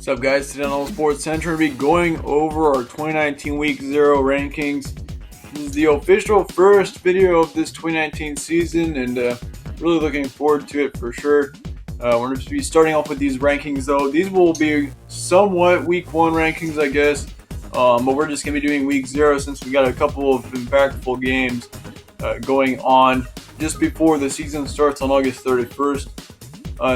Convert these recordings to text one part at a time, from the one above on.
What's up, guys? Today on All Sports Center, we'll be going over our 2019 Week 0 rankings. This is the official first video of this 2019 season, and really looking forward to it for sure. We're going to be starting off with these rankings, though. These will be somewhat Week 1 rankings, I guess, but we're just going to be doing Week 0 since we got a couple of impactful games going on just before the season starts on August 31st.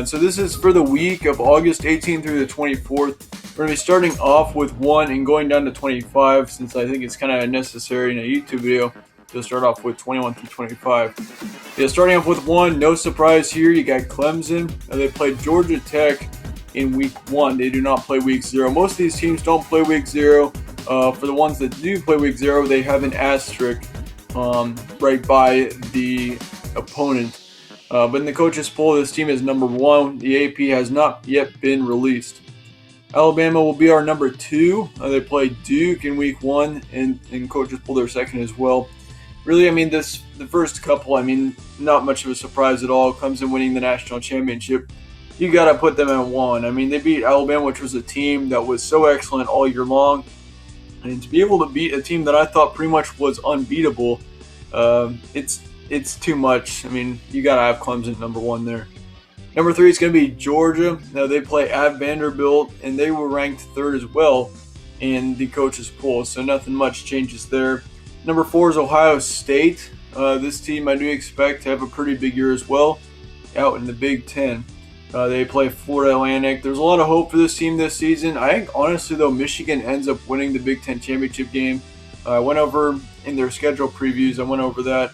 So this is for the week of August 18th through the 24th. We're going to be starting off with 1 and going down to 25, since I think it's kind of necessary in a YouTube video to start off with 21 through 25. Yeah, starting off with 1, no surprise here, you got Clemson. They played Georgia Tech in Week 1. They do not play Week 0. Most of these teams don't play Week 0. For the ones that do play Week 0, they have an asterisk right by the opponent. But in the coaches poll, this team is number 1. The AP has not yet been released. Alabama will be our number 2. They play Duke in Week 1, and in coaches poll, they're second as well. Really, the first couple, not much of a surprise at all. Clemson winning the national championship. You got to put them at 1. They beat Alabama, which was a team that was so excellent all year long. And to be able to beat a team that I thought pretty much was unbeatable, it's too much. You got to have Clemson number 1 there. Number 3 is going to be Georgia. Now, they play at Vanderbilt, and they were ranked 3rd as well in the coaches poll, so nothing much changes there. Number 4 is Ohio State. This team I do expect to have a pretty big year as well out in the Big Ten. They play Florida Atlantic. There's a lot of hope for this team this season. I think, honestly, though, Michigan ends up winning the Big Ten championship game. I went over in their schedule previews. I went over that.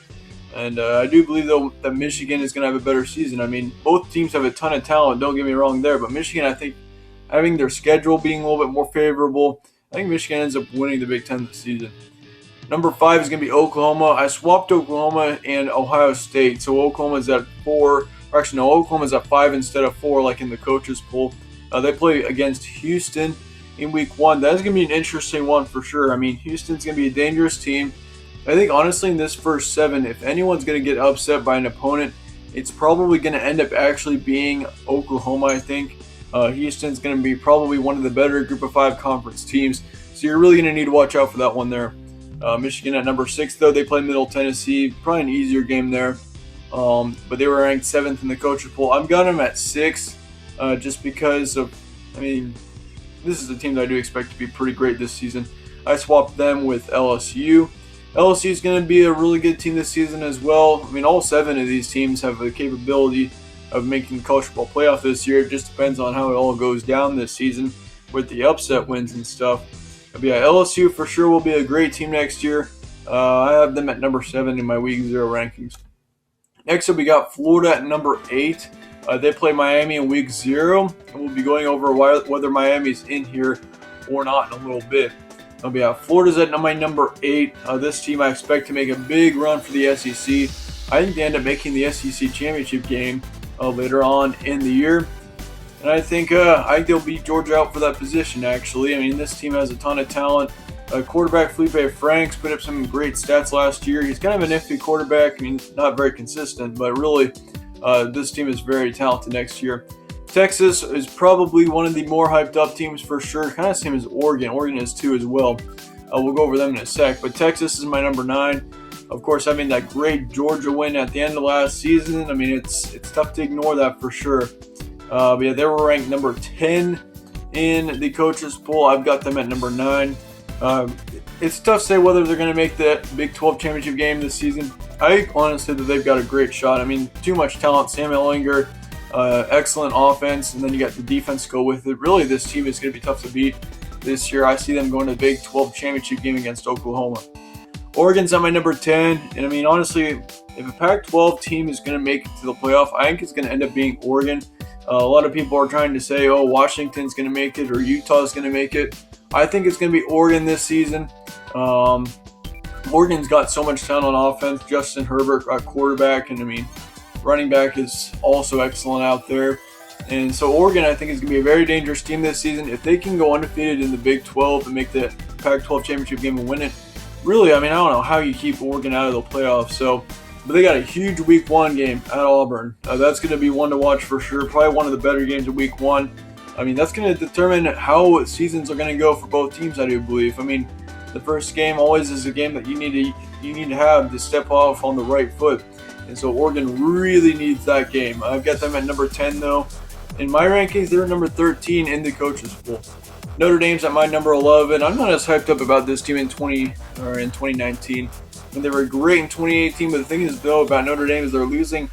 And I do believe, though, that Michigan is going to have a better season. Both teams have a ton of talent, don't get me wrong there. But Michigan, I think, having their schedule being a little bit more favorable, I think Michigan ends up winning the Big Ten this season. Number 5 is going to be Oklahoma. I swapped Oklahoma and Ohio State. So Oklahoma's at 4. Or actually, no, Oklahoma's at 5 instead of 4, like in the coaches poll. They play against Houston in Week 1. That's going to be an interesting one for sure. Houston's going to be a dangerous team. I think, honestly, in this first 7, if anyone's going to get upset by an opponent, it's probably going to end up actually being Oklahoma, I think. Houston's going to be probably one of the better Group of 5 conference teams, so you're really going to need to watch out for that one there. Michigan at number 6, though, they play Middle Tennessee. Probably an easier game there, but they were ranked 7th in the coaches poll. I've got them at 6 just because of, this is a team that I do expect to be pretty great this season. I swapped them with LSU. LSU is going to be a really good team this season as well. All 7 of these teams have the capability of making the college football playoff this year. It just depends on how it all goes down this season with the upset wins and stuff. But yeah, LSU for sure will be a great team next year. I have them at number 7 in my Week 0 rankings. Next up, we got Florida at number 8. They play Miami in Week 0, and we'll be going over whether Miami's in here or not in a little bit. Florida's at my number 8. This team I expect to make a big run for the SEC. I think they end up making the SEC championship game later on in the year. And I think they'll beat Georgia out for that position, actually. This team has a ton of talent. Quarterback Felipe Franks put up some great stats last year. He's kind of an iffy quarterback. Not very consistent, but really this team is very talented next year. Texas is probably one of the more hyped up teams for sure. Kind of same as Oregon. Oregon is too as well. We'll go over them in a sec. But Texas is my number 9. Of course, having that great Georgia win at the end of last season, it's tough to ignore that for sure. But yeah, they were ranked number 10 in the coaches poll. I've got them at number 9. It's tough to say whether they're going to make the Big 12 championship game this season. I think, honestly, that they've got a great shot. Too much talent. Sam Ehlinger. Excellent offense, and then you got the defense to go with it. Really, this team is going to be tough to beat this year. I see them going to the Big 12 championship game against Oklahoma. Oregon's at my number 10, and honestly, if a Pac-12 team is going to make it to the playoff, I think it's going to end up being Oregon. A lot of people are trying to say, Washington's going to make it or Utah's going to make it. I think it's going to be Oregon this season. Oregon's got so much talent on offense. Justin Herbert at quarterback, and running back is also excellent out there. And so Oregon, I think, is going to be a very dangerous team this season. If they can go undefeated in the Big 12 and make the Pac-12 championship game and win it, really, I don't know how you keep Oregon out of the playoffs. But they got a huge Week 1 game at Auburn. That's going to be one to watch for sure. Probably one of the better games of Week 1. I mean, that's going to determine how seasons are going to go for both teams, I do believe. I mean, the first game always is a game that you need to have to step off on the right foot. And so Oregon really needs that game. I've got them at number 10, though. In my rankings, they're number 13 in the coaches pool. Notre Dame's at my number 11. I'm not as hyped up about this team in 2019. And they were great in 2018, but the thing is, though, about Notre Dame is they're losing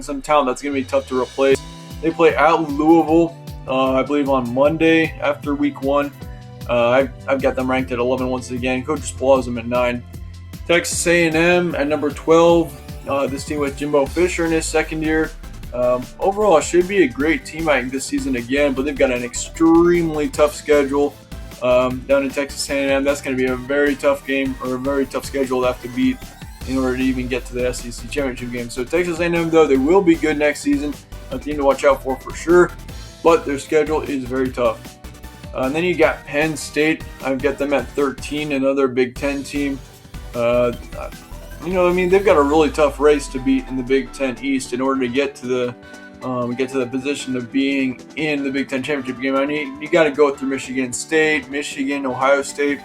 some talent that's going to be tough to replace. They play at Louisville, I believe, on Monday after week 1. I've got them ranked at 11 once again. Coach Spall has them at 9. Texas A&M at number 12. This team with Jimbo Fisher in his second year. Overall, it should be a great team, I think, this season again, but they've got an extremely tough schedule down in Texas A&M. That's going to be a very tough game, or a very tough schedule to have to beat in order to even get to the SEC championship game. So Texas A&M, though, they will be good next season. A team to watch out for sure, but their schedule is very tough. And then you got Penn State. I've got them at 13, another Big Ten team. They've got a really tough race to beat in the Big Ten East in order to get to the position of being in the Big Ten championship game. I mean, you got to go through Michigan State, Michigan, Ohio State.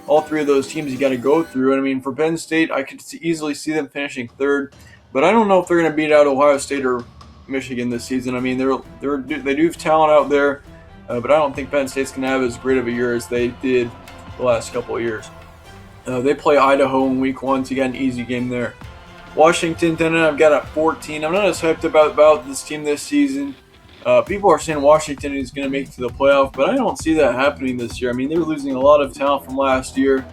All three of those teams you got to go through. And I mean, for Penn State, I could easily see them finishing third, but I don't know if they're going to beat out Ohio State or Michigan this season. I mean, they do have talent out there, but I don't think Penn State's going to have as great of a year as they did the last couple of years. They play Idaho in week 1, so you got an easy game there. Washington, then I've got at 14. I'm not as hyped about this team this season. People are saying Washington is going to make it to the playoff, but I don't see that happening this year. I mean, they're losing a lot of talent from last year.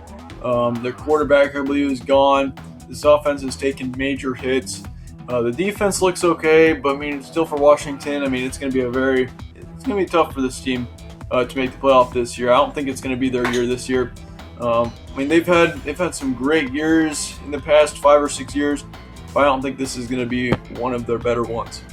Their quarterback, I believe, is gone. This offense has taken major hits. The defense looks okay, but I mean, still for Washington, I mean, it's going to be tough for this team to make the playoff this year. I don't think it's going to be their year this year. I mean, they've had some great years in the past 5 or 6 years, but I don't think this is going to be one of their better ones.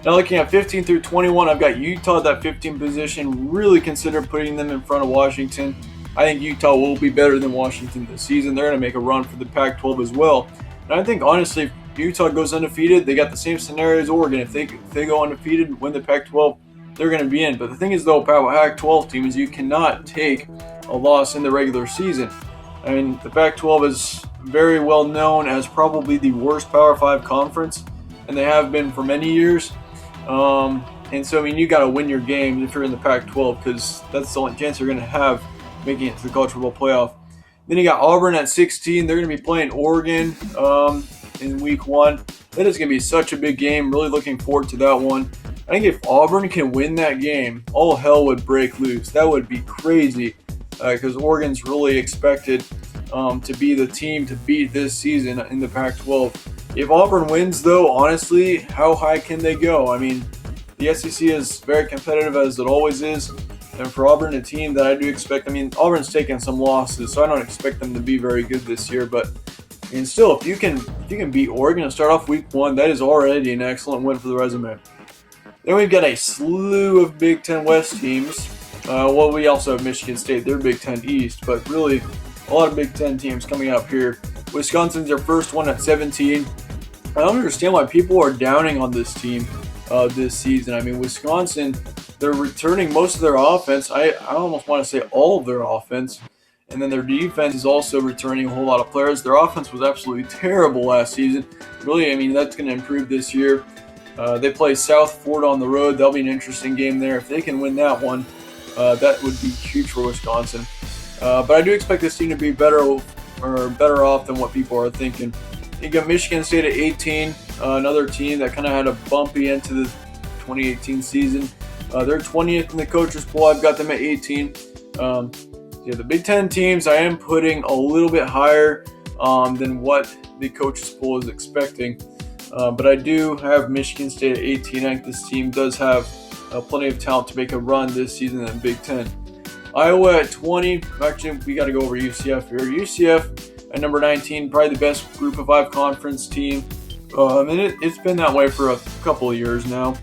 Now, looking at 15 through 21, I've got Utah at that 15 position. Really consider putting them in front of Washington. I think Utah will be better than Washington this season. They're going to make a run for the Pac-12 as well. And I think, honestly, if Utah goes undefeated, they got the same scenario as Oregon. If they go undefeated, win the Pac-12, they're going to be in. But the thing is, though, about Pac-12 team is you cannot take a loss in the regular season. I mean, the Pac-12 is very well known as probably the worst Power 5 conference, and they have been for many years. And so, I mean, you got to win your game if you're in the Pac-12, because that's the only chance you're going to have making it to the college football playoff. Then you got Auburn at 16. They're going to be playing Oregon in week 1. That is going to be such a big game. Really looking forward to that one. I think if Auburn can win that game, all hell would break loose. That would be crazy, because Oregon's really expected to be the team to beat this season in the Pac-12. If Auburn wins, though, honestly, how high can they go? I mean, the SEC is very competitive, as it always is. And for Auburn, a team that I do expect, I mean, Auburn's taken some losses, so I don't expect them to be very good this year. But I mean, still, if you can beat Oregon and start off week 1, that is already an excellent win for the resume. Then we've got a slew of Big Ten West teams. We also have Michigan State, they're Big Ten East, but really a lot of Big Ten teams coming up here. Wisconsin's their first one at 17. I don't understand why people are downing on this team this season. I mean, Wisconsin, they're returning most of their offense. I almost want to say all of their offense. And then their defense is also returning a whole lot of players. Their offense was absolutely terrible last season. Really, I mean, that's going to improve this year. They play South Florida on the road. That'll be an interesting game there. If they can win that one, that would be huge for Wisconsin. But I do expect this team to be better off than what people are thinking. You got Michigan State at 18, another team that kind of had a bumpy end to the 2018 season. They're 20th in the coaches poll. I've got them at 18. The Big Ten teams I am putting a little bit higher than what the coaches poll is expecting. But I do have Michigan State at 18. I think this team does have plenty of talent to make a run this season in the Big Ten. Iowa at 20. Actually, we got to go over UCF here. UCF at number 19, probably the best Group of 5 conference team. And it's been that way for a couple of years now.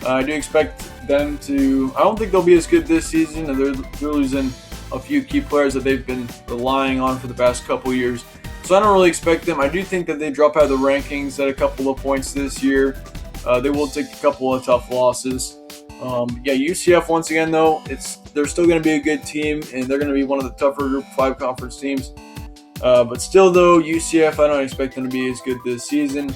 I do expect them to. I don't think they'll be as good this season. They're losing a few key players that they've been relying on for the past couple of years. So I don't really expect them. I do think that they drop out of the rankings at a couple of points this year. They will take a couple of tough losses. Yeah, UCF once again though, they're still going to be a good team, and they're going to be one of the tougher Group 5 conference teams. But still though, UCF, I don't expect them to be as good this season.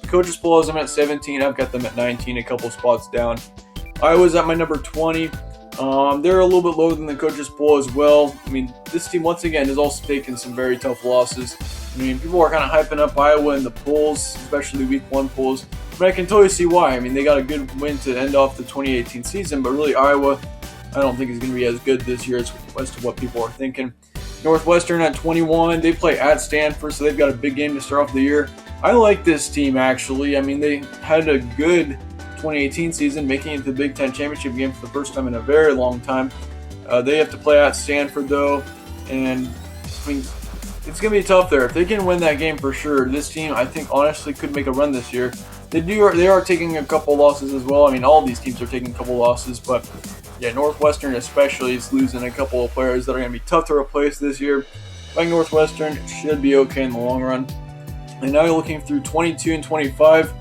Coaches poll has them at 17. I've got them at 19, a couple spots down. Iowa's at my number 20. They're a little bit lower than the coaches poll as well. I mean, this team once again has also taken some very tough losses. I mean, people are kind of hyping up Iowa in the polls, especially Week 1 polls. But I can totally see why. I mean, they got a good win to end off the 2018 season, but really Iowa, I don't think is going to be as good this year as to what people are thinking. Northwestern at 21. They play at Stanford, so they've got a big game to start off the year. I like this team, actually. I mean, they had a good 2018 season, making it to the Big Ten championship game for the first time in a very long time. They have to play at Stanford, though, and I mean, it's going to be tough there. If they can win that game for sure, this team, I think, honestly, could make a run this year. They are taking a couple losses as well. I mean, all these teams are taking a couple losses, but yeah, Northwestern especially is losing a couple of players that are going to be tough to replace this year. I think Northwestern should be okay in the long run. And now you're looking through 22 and 25.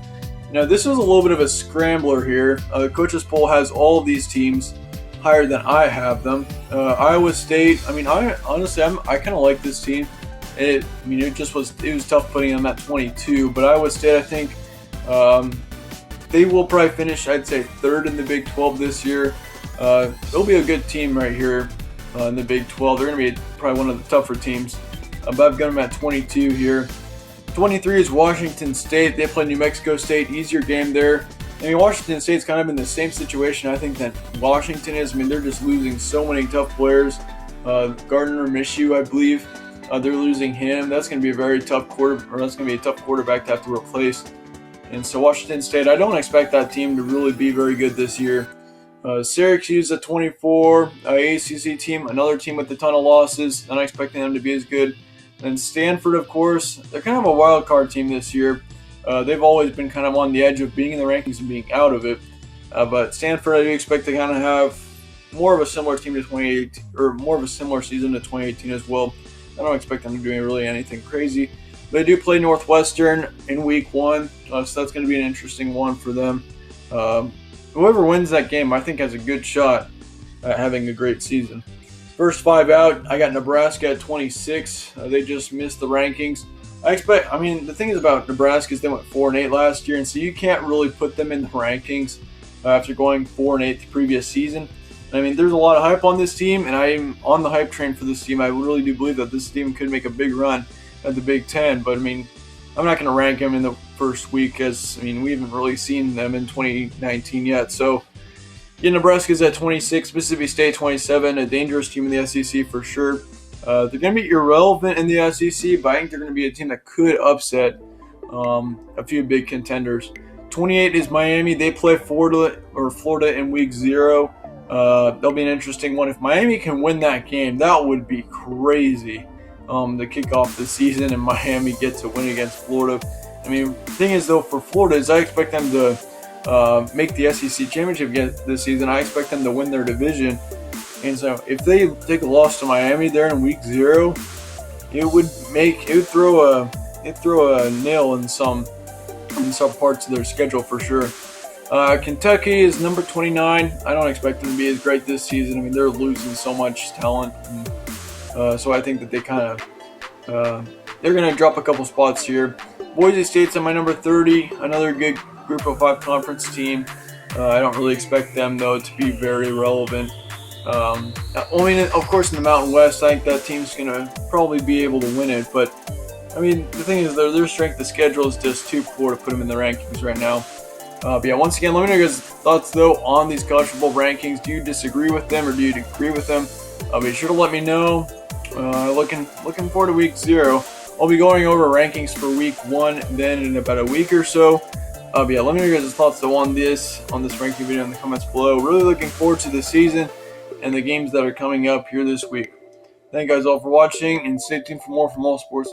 Now, this was a little bit of a scrambler here. Coaches poll has all of these teams higher than I have them. Iowa State, I mean, I kind of like this team. It was tough putting them at 22, but Iowa State, I think, they will probably finish, I'd say, third in the Big 12 this year. They'll be a good team right here in the Big 12. They're going to be probably one of the tougher teams. But I've got them at 22 here. 23 is Washington State. They play New Mexico State. Easier game there. I mean, Washington State's kind of in the same situation, I think, that Washington is. I mean, they're just losing so many tough players. Gardner Minshew, I believe, they're losing him. That's going to be a very tough that's going to be a tough quarterback to have to replace. And so Washington State, I don't expect that team to really be very good this year. Syracuse at 24, ACC team, another team with a ton of losses. Not expecting them to be as good. And Stanford, of course, they're kind of a wild card team this year. They've always been kind of on the edge of being in the rankings and being out of it. But Stanford, I do expect to kind of have more of a similar team to 2018, or more of a similar season to 2018 as well. I don't expect them to do really anything crazy. They do play Northwestern in Week 1, so that's going to be an interesting one for them. Whoever wins that game, I think, has a good shot at having a great season. First 5 out, I got Nebraska at 26. They just missed the rankings. The thing is about Nebraska is they went 4-8 last year, and so you can't really put them in the rankings after going 4-8 the previous season. I mean, there's a lot of hype on this team, and I'm on the hype train for this team. I really do believe that this team could make a big run at the Big Ten, but I mean, I'm not going to rank them in the first week, as I mean, we haven't really seen them in 2019 yet. So, yeah, Nebraska's at 26, Mississippi State 27, a dangerous team in the SEC for sure. They're going to be irrelevant in the SEC, but I think they're going to be a team that could upset a few big contenders. 28 is Miami. They play Florida in Week 0. That'll be an interesting one. If Miami can win that game, that would be crazy to kick off the season and Miami get to win against Florida. I mean, the thing is, though, for Florida is I expect them to make the SEC championship this season. I expect them to win their division. And so if they take a loss to Miami there in Week 0, it would throw a nail in some parts of their schedule for sure. Kentucky is number 29. I don't expect them to be as great this season. I mean, they're losing so much talent. And, so I think that they kind of they're going to drop a couple spots here. Boise State's at my number 30. Another good Group of 5 conference team. I don't really expect them, though, to be very relevant. Of course, in the Mountain West, I think that team's going to probably be able to win it. But, I mean, the thing is, their strength of schedule is just too poor to put them in the rankings right now. But yeah, once again, let me know your guys' thoughts, though, on these college football rankings. Do you disagree with them, or do you agree with them? Be sure to let me know. Looking forward to Week 0. I'll be going over rankings for Week 1 then in about a week or so. But yeah, let me know your guys' thoughts, though, on this ranking video in the comments below. Really looking forward to the season and the games that are coming up here this week. Thank you guys all for watching, and stay tuned for more from All Sports.